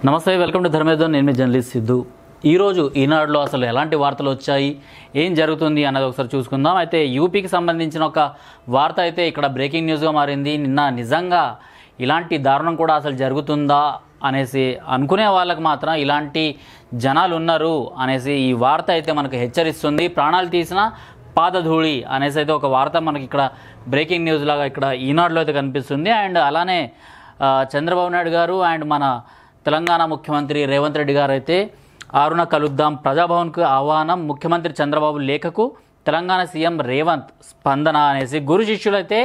నమస్తే, welcome to Dharmendra. నేను మీ journalist Siddhu. ఈరోజు ఈనాడులో అసలు ఎలాంటి వార్తలు వచ్చాయి, ఏం జరుగుతుంది అన్నది ఒకసారి చూసుకుందాం. అయితే యూపీకి సంబంధించిన ఒక వార్త అయితే ఇక్కడ బ్రేకింగ్ న్యూస్గా మారింది. నిన్న నిజంగా ఇలాంటి దారుణం కూడా అసలు జరుగుతుందా అనేసి అనుకునే వాళ్ళకి మాత్రం ఇలాంటి జనాలు ఉన్నారు అనేసి ఈ వార్త అయితే మనకు హెచ్చరిస్తుంది. ప్రాణాలు తీసిన పాదధూళి అనేసి అయితే ఒక వార్త మనకి ఇక్కడ బ్రేకింగ్ న్యూస్ లాగా ఇక్కడ ఈనాడులో అయితే కనిపిస్తుంది. అండ్ అలానే చంద్రబాబు నాయుడు గారు అండ్ మన తెలంగాణ ముఖ్యమంత్రి రేవంత్ రెడ్డి గారు అయితే ఆరున కలుద్దాం ప్రజాభవన్కు ఆహ్వానం, ముఖ్యమంత్రి చంద్రబాబు లేఖకు తెలంగాణ సీఎం రేవంత్ స్పందన అనేసి గురు శిష్యులు అయితే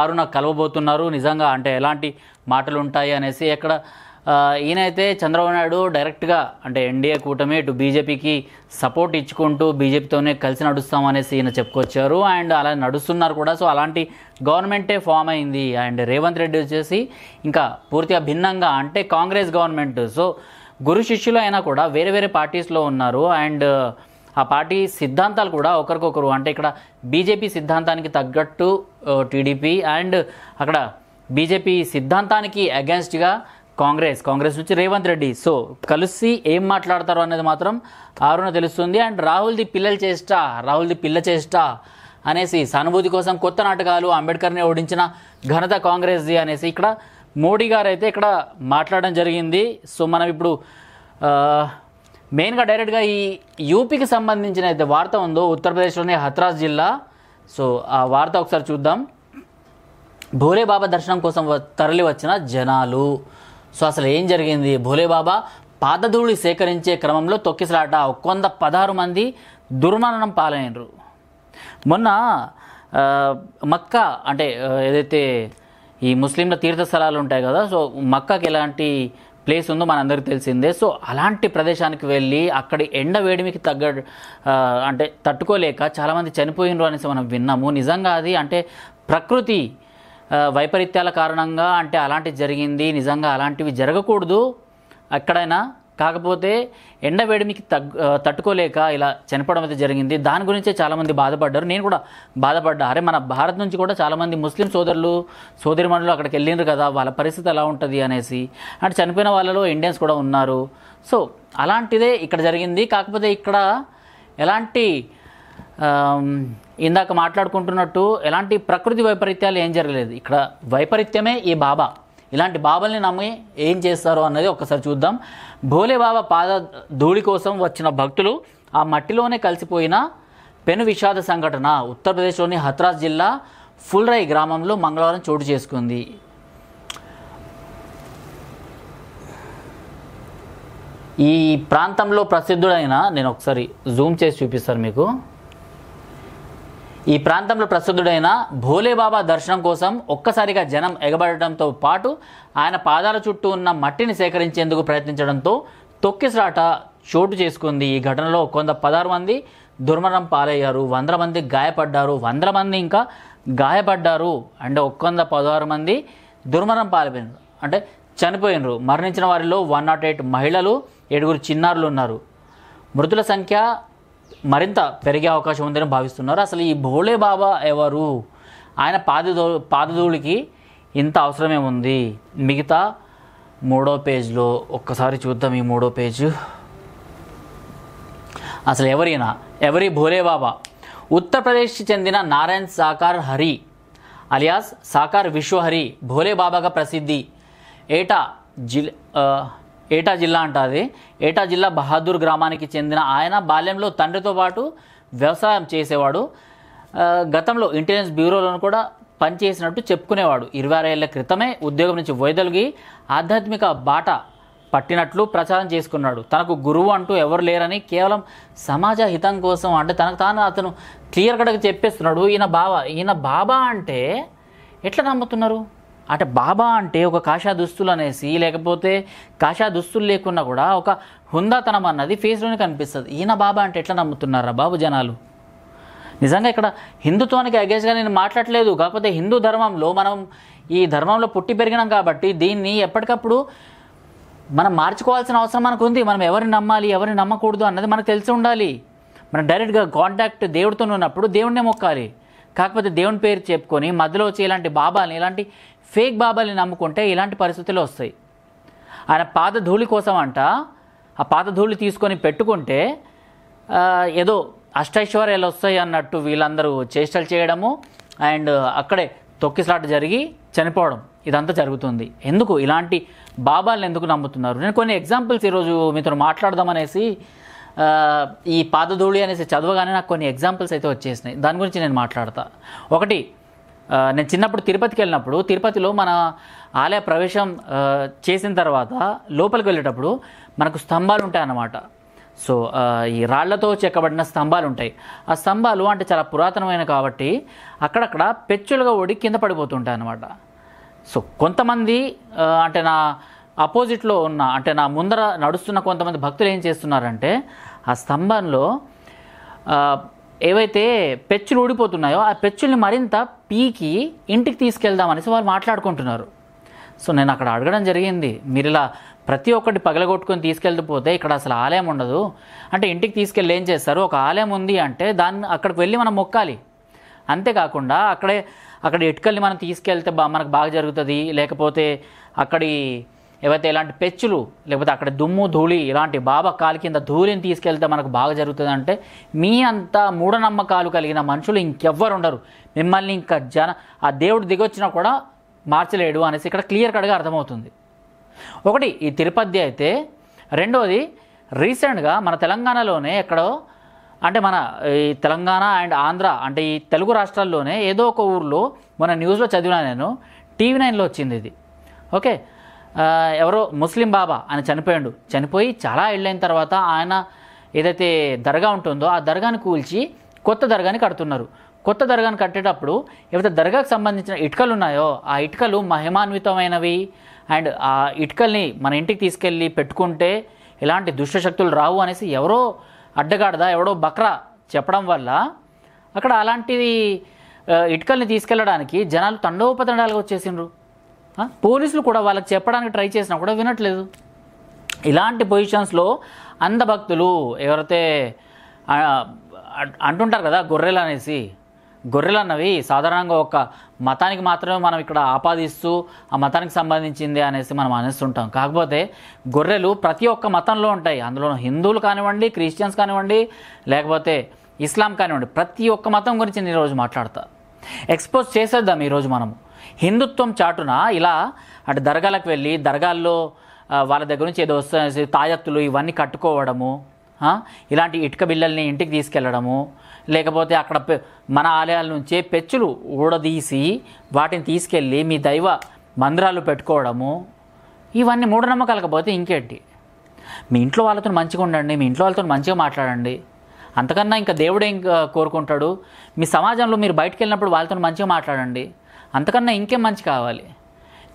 ఆరున కలవబోతున్నారు. నిజంగా అంటే ఎలాంటి మాటలు ఉంటాయి అనేసి ఇక్కడ ఈయనైతే చంద్రబాబు నాయుడు డైరెక్ట్గా అంటే ఎన్డీఏ కూటమి ఇటు బీజేపీకి సపోర్ట్ ఇచ్చుకుంటూ బీజేపీతోనే కలిసి నడుస్తామనేసి ఈయన చెప్పుకొచ్చారు. అండ్ అలా నడుస్తున్నారు కూడా. సో అలాంటి గవర్నమెంటే ఫామ్ అయింది. అండ్ రేవంత్ రెడ్డి వచ్చేసి ఇంకా పూర్తిగా భిన్నంగా అంటే కాంగ్రెస్ గవర్నమెంట్. సో గురు శిష్యులు అయినా కూడా వేరే వేరే పార్టీస్లో ఉన్నారు. అండ్ ఆ పార్టీ సిద్ధాంతాలు కూడా ఒకరికొకరు అంటే ఇక్కడ బీజేపీ సిద్ధాంతానికి తగ్గట్టు టీడీపీ అండ్ అక్కడ బీజేపీ సిద్ధాంతానికి అగెన్స్ట్గా కాంగ్రెస్ నుంచి రేవంత్ రెడ్డి. సో కలిసి ఏం మాట్లాడతారు అనేది మాత్రం ఆరున తెలుస్తుంది. అండ్ రాహుల్ది పిల్ల చేష్ట అనేసి సానుభూతి కోసం కొత్త నాటకాలు, అంబేద్కర్ని ఓడించిన ఘనత కాంగ్రెస్ది అనేసి ఇక్కడ మోడీ గారు అయితే ఇక్కడ మాట్లాడడం జరిగింది. సో మనం ఇప్పుడు మెయిన్గా డైరెక్ట్గా ఈ యూపీకి సంబంధించిన అయితే వార్త ఉందో ఉత్తరప్రదేశ్లోని హత్రాస్ జిల్లా. సో ఆ వార్త ఒకసారి చూద్దాం. భోలేబాబా దర్శనం కోసం తరలి వచ్చిన జనాలు. సో అసలు ఏం జరిగింది? భోలేబాబా పాదధూళి సేకరించే క్రమంలో తొక్కిసలాట, 116 మంది దుర్మరణం పాలైనరు. మొన్న మక్కా అంటే ఏదైతే ఈ ముస్లింల తీర్థస్థలాలు ఉంటాయి కదా, సో మక్కాకి ఎలాంటి ప్లేస్ ఉందో మనందరికీ తెలిసిందే. సో అలాంటి ప్రదేశానికి వెళ్ళి అక్కడి ఎండ వేడిమికి అంటే తట్టుకోలేక చాలామంది చనిపోయినరు అనేసి మనం విన్నాము. నిజంగా అది అంటే ప్రకృతి వైపరీత్యాల కారణంగా అంటే అలాంటివి జరిగింది. నిజంగా అలాంటివి జరగకూడదు ఎక్కడైనా. కాకపోతే ఎండ వేడిమికి తట్టుకోలేక ఇలా చనిపోవడం అయితే జరిగింది. దాని గురించే చాలామంది బాధపడ్డారు. నేను కూడా బాధపడ్డా. అరే మన భారత్ నుంచి కూడా చాలామంది ముస్లిం సోదరిమణులు అక్కడికి వెళ్ళినారు కదా, వాళ్ళ పరిస్థితి ఎలా ఉంటుంది అనేసి. అంటే చనిపోయిన వాళ్ళలో ఇండియన్స్ కూడా ఉన్నారు. సో అలాంటిదే ఇక్కడ జరిగింది. కాకపోతే ఇక్కడ ఎలాంటి ఇందాక మాట్లాడుకుంటున్నట్టు ఎలాంటి ప్రకృతి వైపరీత్యాలు ఏం జరగలేదు. ఇక్కడ వైపరీత్యమే ఈ బాబా. ఇలాంటి బాబాల్ని నమ్మి ఏం చేస్తారో అన్నది ఒక్కసారి చూద్దాం. భోలేబాబా పాద ధూళి కోసం వచ్చిన భక్తులు ఆ మట్టిలోనే కలిసిపోయిన పెను విషాద సంఘటన ఉత్తరప్రదేశ్లోని హత్రాస్ జిల్లా ఫుల్రై గ్రామంలో మంగళవారం చోటు చేసుకుంది. ఈ ప్రాంతంలో ప్రసిద్ధుడైన నేను ఒకసారి జూమ్ చేసి చూపిస్తాను మీకు. ఈ ప్రాంతంలో ప్రసిద్ధుడైన భోలేబాబా దర్శనం కోసం ఒక్కసారిగా జనం ఎగబడటంతో పాటు ఆయన పాదాల చుట్టూ ఉన్న మట్టిని సేకరించేందుకు ప్రయత్నించడంతో తొక్కిసలాట చోటు చేసుకుంది. ఈ ఘటనలో 116 మంది దుర్మరణం పాలయ్యారు, 100 మంది గాయపడ్డారు, 100 మంది ఇంకా గాయపడ్డారు. అంటే 116 మంది దుర్మరణం పాలైపోయినారు అంటే చనిపోయినారు. మరణించిన వారిలో 108 మహిళలు, 7 చిన్నారులు ఉన్నారు. మృతుల సంఖ్య మరింత పెరిగే అవకాశం ఉందని భావిస్తున్నారు. అసలు ఈ భోలేబాబా ఎవరు? ఆయన పాదధూళికి ఇంత అవసరమే ఉంది. మిగతా 3వ పేజ్లో ఒక్కసారి చూద్దాం. ఈ 3వ పేజు అసలు ఎవరి భోలేబాబా? ఉత్తరప్రదేశ్కి చెందిన నారాయణ్ సాకార్ హరి అలియాస్ సాకార్ విశ్వహరి భోలేబాబాగా ప్రసిద్ధి. ఏటా జిల్లా అంటాది. ఏటా జిల్లా బహాదూర్ గ్రామానికి చెందిన ఆయన బాల్యంలో తండ్రితో పాటు వ్యవసాయం చేసేవాడు. గతంలో ఇంటెలిజెన్స్ బ్యూరోలను కూడా పనిచేసినట్టు చెప్పుకునేవాడు. 26 ఏళ్ల క్రితమే ఉద్యోగం నుంచి వైదొలిగి ఆధ్యాత్మిక బాట పట్టినట్లు ప్రచారం చేసుకున్నాడు. తనకు గురువు అంటూ ఎవరు లేరని, కేవలం సమాజ హితం కోసం అంటే తనకు తాను అతను క్లియర్ కట్గా చెప్పేస్తున్నాడు. ఈయన బాబా అంటే ఎట్లా నమ్ముతున్నారు? అంటే బాబా అంటే ఒక కాషా దుస్తులు అనేసి, లేకపోతే కాషా దుస్తులు లేకున్నా కూడా ఒక హుందాతనం అన్నది ఫేస్లోనే కనిపిస్తుంది. ఈయన బాబా అంటే ఎట్లా నమ్ముతున్నారా బాబు జనాలు? నిజంగా ఇక్కడ హిందుత్వానికి అగేన్స్ట్గా నేను మాట్లాడలేదు. కాకపోతే హిందూ ధర్మంలో మనం ఈ ధర్మంలో పుట్టి పెరిగినాం కాబట్టి దీన్ని ఎప్పటికప్పుడు మనం మార్చుకోవాల్సిన అవసరం మనకు ఉంది. మనం ఎవరిని నమ్మాలి, ఎవరిని నమ్మకూడదు అన్నది మనకు తెలిసి ఉండాలి. మనం డైరెక్ట్గా కాంటాక్ట్ దేవుడితో ఉన్నప్పుడు దేవుడినే మొక్కాలి. కాకపోతే దేవుని పేరు చెప్పుకొని మధ్యలో వచ్చి ఇలాంటి బాబాల్ని, ఇలాంటి ఫేక్ బాబాల్ని నమ్ముకుంటే ఇలాంటి పరిస్థితులు వస్తాయి. ఆయన పాద ధూళి కోసం అంట, ఆ పాత ధూళి తీసుకొని పెట్టుకుంటే ఏదో అష్టైశ్వర్యాలు వస్తాయి అన్నట్టు వీళ్ళందరూ చేష్టలు చేయడము అండ్ అక్కడే తొక్కిసలాట జరిగి చనిపోవడం ఇదంతా జరుగుతుంది. ఎందుకు ఇలాంటి బాబాలను ఎందుకు నమ్ముతున్నారు? నేను కొన్ని ఎగ్జాంపుల్స్ ఈరోజు మీతో మాట్లాడదామనేసి ఈ పాదధూళి అనేసి చదవగానే నాకు కొన్ని ఎగ్జాంపుల్స్ అయితే వచ్చేసినాయి. దాని గురించి నేను మాట్లాడతా. ఒకటి, నేను చిన్నప్పుడు తిరుపతికి వెళ్ళినప్పుడు తిరుపతిలో మన ఆలయ ప్రవేశం చేసిన తర్వాత లోపలికి వెళ్ళేటప్పుడు మనకు స్తంభాలు ఉంటాయన్నమాట. సో ఈ రాళ్లతో చెక్కబడిన స్తంభాలు ఉంటాయి. ఆ స్తంభాలు అంటే చాలా పురాతనమైన కాబట్టి అక్కడక్కడ పెచ్చులుగా ఓడి కింద పడిపోతుంటాయి అన్నమాట. సో కొంతమంది అంటే నా అపోజిట్లో ఉన్న అంటే నా ముందర నడుస్తున్న కొంతమంది భక్తులు ఏం చేస్తున్నారంటే ఆ స్తంభంలో ఏవైతే పెచ్చులు ఊడిపోతున్నాయో ఆ పెచ్చుల్ని మరింత పీకి ఇంటికి తీసుకెళ్దామనేసి వాళ్ళు మాట్లాడుకుంటున్నారు. సో నేను అక్కడ అడగడం జరిగింది, మీరు ఇలా ప్రతి ఒక్కటి పగలగొట్టుకొని తీసుకెళ్ళిపోతే ఇక్కడ అసలు ఆలయం ఉండదు అంటే ఇంటికి తీసుకెళ్ళి ఏం చేస్తారు? ఒక ఆలయం ఉంది అంటే దాన్ని అక్కడికి వెళ్ళి మనం మొక్కాలి. అంతేకాకుండా అక్కడ ఇటుకల్ని మనం తీసుకెళ్తే మనకు బాగా జరుగుతుంది, లేకపోతే అక్కడి ఏవైతే ఇలాంటి పెచ్చులు లేకపోతే అక్కడ దుమ్ము ధూళి ఇలాంటి బాబా కాలి కింద ధూళిని తీసుకెళ్తే మనకు బాగా జరుగుతుంది అంటే మీ అంతా మూఢనమ్మకాలు కలిగిన మనుషులు ఇంకెవ్వరు ఉండరు, మిమ్మల్ని ఇంకా ఆ దేవుడు దిగొచ్చినా కూడా మార్చలేడు అనేసి ఇక్కడ క్లియర్ కట్గా అర్థమవుతుంది. ఒకటి ఈ తిరుపతి అయితే. రెండవది, రీసెంట్గా మన తెలంగాణలోనే ఎక్కడో అంటే మన ఈ తెలంగాణ అండ్ ఆంధ్ర అంటే ఈ తెలుగు రాష్ట్రాల్లోనే ఏదో ఒక ఊర్లో మన న్యూస్లో చదివినా నేను, TV9లో వచ్చింది ఇది. ఓకే, ఎవరో ముస్లిం బాబా ఆయన చనిపోయి చాలా ఏళ్ళైన తర్వాత ఆయన ఏదైతే దర్గా ఉంటుందో ఆ దర్గాని కూల్చి కొత్త దర్గాని కడుతున్నారు. కొత్త దర్గాని కట్టేటప్పుడు ఏవైతే దర్గాకు సంబంధించిన ఇటుకలు ఉన్నాయో ఆ ఇటుకలు మహిమాన్వితమైనవి అండ్ ఆ ఇటుకల్ని మన ఇంటికి తీసుకెళ్ళి పెట్టుకుంటే ఎలాంటి దుష్టశక్తులు రావు అనేసి ఎవరో అడ్డగాడదా ఎవడో బక్రా చెప్పడం వల్ల అక్కడ అలాంటివి ఇటుకల్ని తీసుకెళ్ళడానికి జనాలు తండోపతండాలుగా వచ్చేసిండ్రు. పోలీసులు కూడా వాళ్ళకి చెప్పడానికి ట్రై చేసినా కూడా వినట్లేదు. ఇలాంటి పొజిషన్స్లో అంధభక్తులు ఎవరైతే అంటుంటారు కదా గొర్రెలు అనేసి, గొర్రెలు అన్నవి సాధారణంగా ఒక మతానికి మాత్రమే మనం ఇక్కడ ఆపాదిస్తూ ఆ మతానికి సంబంధించింది అనేసి మనం అనేస్తుంటాం. కాకపోతే గొర్రెలు ప్రతి ఒక్క మతంలో ఉంటాయి. అందులో హిందువులు కానివ్వండి, క్రిస్టియన్స్ కానివ్వండి, లేకపోతే ఇస్లాం కానివ్వండి, ప్రతి ఒక్క మతం గురించి నేను ఈరోజు మాట్లాడతా. ఎక్స్పోజ్ చేసేద్దాం ఈరోజు మనము. హిందుత్వం చాటున ఇలా అంటే దర్గాలకు వెళ్ళి దర్గాల్లో వాళ్ళ దగ్గర నుంచి ఏదో వస్తాయి తాయత్తులు ఇవన్నీ కట్టుకోవడము, ఇలాంటి ఇటుక బిళ్ళల్ని ఇంటికి తీసుకెళ్ళడము, లేకపోతే అక్కడ మన ఆలయాల నుంచే పెచ్చులు ఊడదీసి వాటిని తీసుకెళ్ళి మీ దైవ మందిరాలు పెట్టుకోవడము, ఇవన్నీ మూఢనమ్మకాలకపోతే ఇంకేంటి? మీ ఇంట్లో వాళ్ళతో మంచిగా ఉండండి, మీ ఇంట్లో వాళ్ళతో మంచిగా మాట్లాడండి. అంతకన్నా ఇంకా దేవుడే ఇంకా కోరుకుంటాడు. మీ సమాజంలో మీరు బయటకు వెళ్ళినప్పుడు వాళ్ళతో మంచిగా మాట్లాడండి. అంతకన్నా ఇంకేం మంచి కావాలి?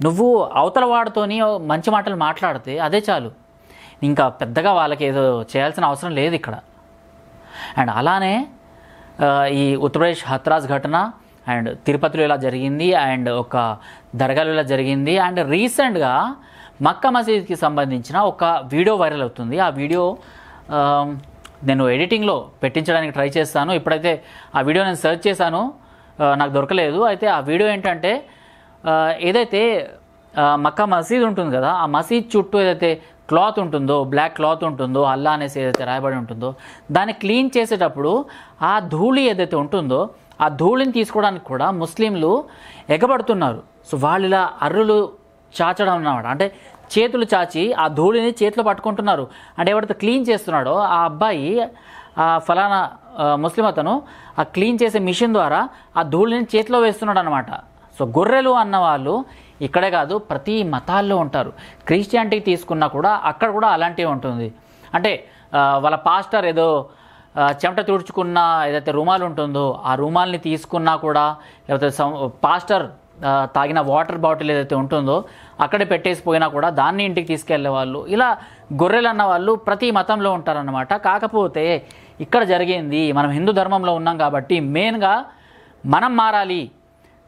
నువ్వు అవతల వాడితోని మంచి మాటలు మాట్లాడితే అదే చాలు, ఇంకా పెద్దగా వాళ్ళకి ఏదో చేయాల్సిన అవసరం లేదు ఇక్కడ. అండ్ అలానే ఈ ఉత్తరప్రదేశ్ హత్రాస్ ఘటన అండ్ తిరుపతిలో ఇలా జరిగింది అండ్ ఒక దర్గాలో ఇలా జరిగింది అండ్ రీసెంట్గా మక్కా మసీద్కి సంబంధించిన ఒక వీడియో వైరల్ అవుతుంది. ఆ వీడియో నేను ఎడిటింగ్లో పెట్టించడానికి ట్రై చేస్తాను. ఇప్పుడైతే ఆ వీడియో నేను సెర్చ్ చేశాను, నాకు దొరకలేదు. అయితే ఆ వీడియో ఏంటంటే ఏదైతే మక్కా మసీద్ ఉంటుంది కదా, ఆ మసీద్ చుట్టూ ఏదైతే క్లాత్ ఉంటుందో, బ్లాక్ క్లాత్ ఉంటుందో, అల్లా అనేసి ఏదైతే రాయబడి ఉంటుందో దాన్ని క్లీన్ చేసేటప్పుడు ఆ ధూళి ఏదైతే ఉంటుందో ఆ ధూళిని తీసుకోవడానికి కూడా ముస్లింలు ఎగబడుతున్నారు. సో వాళ్ళు ఇలా అర్రులు చాచడం అన్నమాట, అంటే చేతులు చాచి ఆ ధూళిని చేతిలో పట్టుకుంటున్నారు. అంటే ఎవరైతే క్లీన్ చేస్తున్నాడో ఆ అబ్బాయి ఆ ఫలానా ముస్లిం అతను ఆ క్లీన్ చేసే మిషన్ ద్వారా ఆ ధూళిని చేతిలో వేస్తున్నాడు అనమాట. సో గొర్రెలు అన్న వాళ్ళు ఇక్కడే కాదు ప్రతి మతాల్లో ఉంటారు. క్రిస్టియానిటీకి తీసుకున్నా కూడా అక్కడ కూడా అలాంటివి ఉంటుంది. అంటే వాళ్ళ పాస్టర్ ఏదో చెమట తుడుచుకున్న ఏదైతే రుమాలు ఉంటుందో ఆ రుమాల్ని తీసుకున్నా కూడా, లేకపోతే పాస్టర్ తాగిన వాటర్ బాటిల్ ఏదైతే ఉంటుందో అక్కడే పెట్టేసిపోయినా కూడా దాన్ని ఇంటికి తీసుకెళ్లే వాళ్ళు, ఇలా గొర్రెలు అన్న వాళ్ళు ప్రతి మతంలో ఉంటారన్నమాట. కాకపోతే ఇక్కడ జరిగింది మనం హిందూ ధర్మంలో ఉన్నాం కాబట్టి మెయిన్గా మనం మారాలి.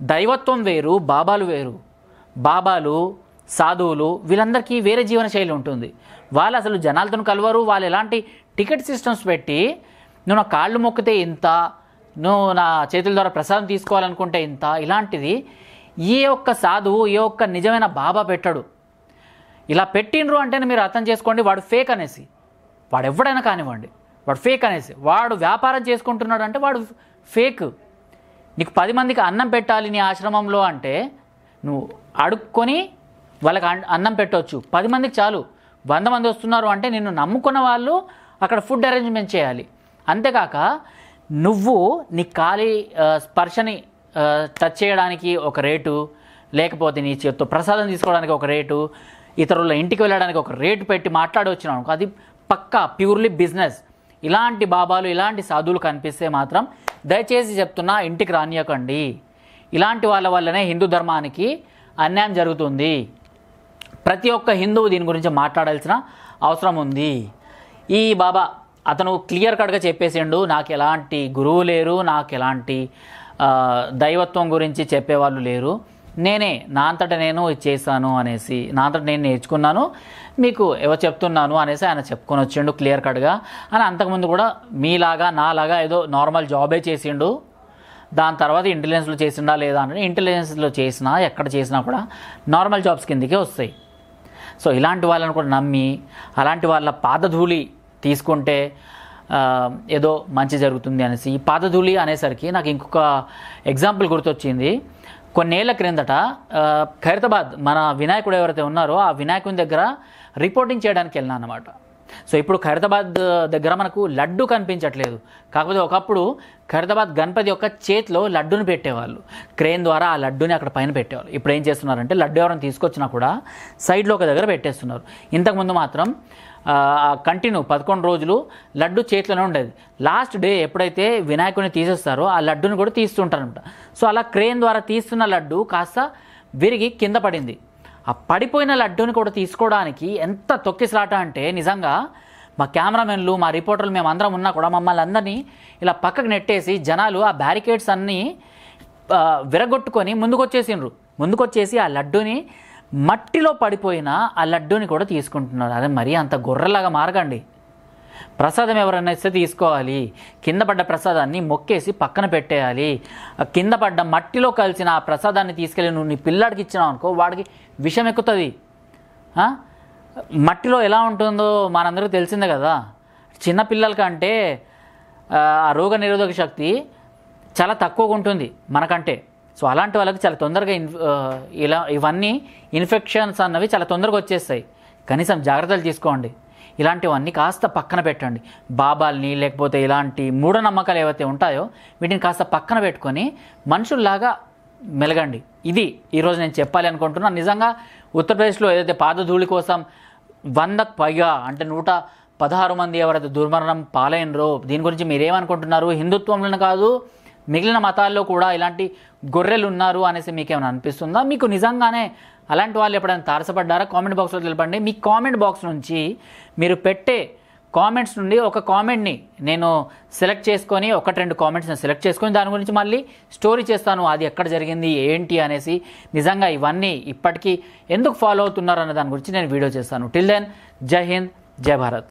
దైవత్వం వేరు, బాబాలు వేరు. బాబాలు సాధువులు వీళ్ళందరికీ వేరే జీవన శైలి ఉంటుంది. వాళ్ళు అసలు జనాలతో కలవరు. వాళ్ళు ఎలాంటి టికెట్ సిస్టమ్స్ పెట్టి నువ్వు నా కాళ్ళు మొక్కితే ఇంత, నువ్వు నా చేతుల ద్వారా ప్రసాదం తీసుకోవాలనుకుంటే ఇంత, ఇలాంటిది ఏ ఒక్క సాధువు ఏ ఒక్క నిజమైన బాబా పెట్టడు. ఇలా పెట్టిండ్రు అంటేనే మీరు అర్థం చేసుకోండి వాడు ఫేక్ అనేసి. వాడు ఎవడైనా కానివ్వండి, వాడు ఫేక్ అనేసి. వాడు వ్యాపారం చేసుకుంటున్నాడు అంటే వాడు ఫేక్. నీకు 10 మందికి అన్నం పెట్టాలి నీ ఆశ్రమంలో అంటే నువ్వు అడుక్కొని వాళ్ళకి అన్నం పెట్టవచ్చు. 10 మందికి చాలు. 100 మంది వస్తున్నారు అంటే నిన్ను నమ్ముకున్న వాళ్ళు అక్కడ ఫుడ్ అరేంజ్మెంట్ చేయాలి. అంతేకాక నువ్వు నీ ఖాళీ స్పర్శని టచ్ చేయడానికి ఒక రేటు, లేకపోతే నీ చేత్తో ప్రసాదం తీసుకోవడానికి ఒక రేటు, ఇతరుల ఇంటికి వెళ్ళడానికి ఒక రేటు పెట్టి మాట్లాడవచ్చున్నాను. అది పక్కా ప్యూర్లీ బిజినెస్. ఇలాంటి బాబాలు, ఇలాంటి సాధువులు కనిపిస్తే మాత్రం దయచేసి చెప్తున్నా, ఇంటికి రానియకండి. ఇలాంటి వాళ్ళ వల్లనే హిందూ ధర్మానికి అన్యాయం జరుగుతుంది. ప్రతి ఒక్క హిందువు దీని గురించి మాట్లాడాల్సిన అవసరం ఉంది. ఈ బాబా అతను క్లియర్ కట్గా చెప్పేసిండు, నాకు ఎలాంటి గురువు లేరు, నాకు ఎలాంటి దైవత్వం గురించి చెప్పేవాళ్ళు లేరు, నేనే నా అంతటా నేను చేశాను అనేసి, నా అంతటా నేను నేర్చుకున్నాను, మీకు ఎవరు చెప్తున్నాను అనేసి ఆయన చెప్పుకొని వచ్చిండు క్లియర్ కట్గా. అని అంతకుముందు కూడా మీలాగా నాలాగా ఏదో నార్మల్ జాబే చేసిండు, దాని తర్వాత ఇంటెలిజెన్స్లో చేసిండా లేదా అంటే ఇంటెలిజెన్స్లో చేసినా ఎక్కడ చేసినా కూడా నార్మల్ జాబ్స్ కిందకే వస్తాయి. సో ఇలాంటి వాళ్ళని కూడా నమ్మి అలాంటి వాళ్ళ పాదధూళి తీసుకుంటే ఏదో మంచి జరుగుతుంది అనేసి. ఈ పాదధూళి అనేసరికి నాకు ఇంకొక ఎగ్జాంపుల్ గుర్తొచ్చింది. కొన్నేళ్ల క్రిందట ఖైరతాబాద్ మన వినాయకుడు ఎవరైతే ఉన్నారో ఆ వినాయకుని దగ్గర రిపోర్టింగ్ చేయడానికి వెళ్ళినా అన్నమాట. సో ఇప్పుడు ఖైరతాబాద్ దగ్గర మనకు లడ్డు కనిపించట్లేదు. కాకపోతే ఒకప్పుడు ఖైరతాబాద్ గణపతి యొక్క చేతిలో లడ్డుని పెట్టేవాళ్ళు, క్రేన్ ద్వారా ఆ లడ్డుని అక్కడ పైన పెట్టేవాళ్ళు. ఇప్పుడు ఏం చేస్తున్నారంటే లడ్డు ఎవరైనా తీసుకొచ్చినా కూడా సైడ్లో ఒక దగ్గర పెట్టేస్తున్నారు. ఇంతకుముందు మాత్రం కంటిన్యూ 11 రోజులు లడ్డు చేతిలోనే ఉండేది. లాస్ట్ డే ఎప్పుడైతే వినాయకుడిని తీసేస్తారో ఆ లడ్డుని కూడా తీస్తుంటారనమాట. సో అలా క్రేన్ ద్వారా తీస్తున్న లడ్డు కాస్త విరిగి కింద పడింది. ఆ పడిపోయిన లడ్డూని కూడా తీసుకోవడానికి ఎంత తొక్కిసలాట అంటే నిజంగా మా కెమెరామెన్లు, మా రిపోర్టర్లు మేము అందరం ఉన్నా కూడా మమ్మల్ని అందరినీ ఇలా పక్కకు నెట్టేసి జనాలు ఆ బ్యారికేడ్స్ అన్నీ విరగొట్టుకొని ముందుకొచ్చేసి ఆ లడ్డూని, మట్టిలో పడిపోయిన ఆ లడ్డూని కూడా తీసుకుంటున్నారు. అదే మరీ అంత గొర్రెలాగా మారకండి. ప్రసాదం ఎవరైనా ఇస్తే తీసుకోవాలి, కింద పడ్డ ప్రసాదాన్ని మొక్కేసి పక్కన పెట్టేయాలి. కింద పడ్డ మట్టిలో కలిసిన ఆ ప్రసాదాన్ని తీసుకెళ్ళి నువ్వు నీ పిల్లాడికి ఇచ్చినావు అనుకో, వాడికి విషం ఎక్కుతుంది. మట్టిలో ఎలా ఉంటుందో మనందరికీ తెలిసిందే కదా. చిన్నపిల్లల కంటే ఆ రోగ నిరోధక శక్తి చాలా తక్కువగా ఉంటుంది మనకంటే. సో అలాంటి వాళ్ళకి చాలా తొందరగా ఇవన్నీ ఇన్ఫెక్షన్స్ అన్నవి చాలా తొందరగా వచ్చేస్తాయి. కనీసం జాగ్రత్తలు తీసుకోండి. ఇలాంటివన్నీ కాస్త పక్కన పెట్టండి. బాబాల్ని లేకపోతే ఇలాంటి మూఢనమ్మకాలు ఏవైతే ఉంటాయో వీటిని కాస్త పక్కన పెట్టుకొని మనుషుల్లాగా మెలగండి. ఇది ఈరోజు నేను చెప్పాలి అనుకుంటున్నాను. నిజంగా ఉత్తరప్రదేశ్లో ఏదైతే పాదధూళి కోసం 100కు పైగా అంటే 116 మంది ఎవరైతే దుర్మరణం పాలైనరో దీని గురించి మీరేమనుకుంటున్నారు? హిందుత్వంలో కాదు మిగిలిన మతాల్లో కూడా ఇలాంటి గొర్రెలు ఉన్నారు అనేసి మీకేమైనా అనిపిస్తుందా? మీకు నిజంగానే అలాంటి వాళ్ళు ఎప్పుడైనా తారసపడ్డారా? కామెంట్ బాక్స్లో తెలపండి. మీ కామెంట్ బాక్స్ నుంచి మీరు పెట్టే కామెంట్స్ నుండి ఒక కామెంట్ని నేను సెలెక్ట్ చేసుకొని 1-2 కామెంట్స్ని సెలెక్ట్ చేసుకొని దాని గురించి మళ్ళీ స్టోరీ చేస్తాను. అది ఎక్కడ జరిగింది ఏంటి అనేసి, నిజంగా ఇవన్నీ ఇప్పటికీ ఎందుకు ఫాలో అవుతున్నారు అన్న దాని గురించి నేను వీడియో చేస్తాను. టిల్ దెన్ జై హింద్, జై భారత్.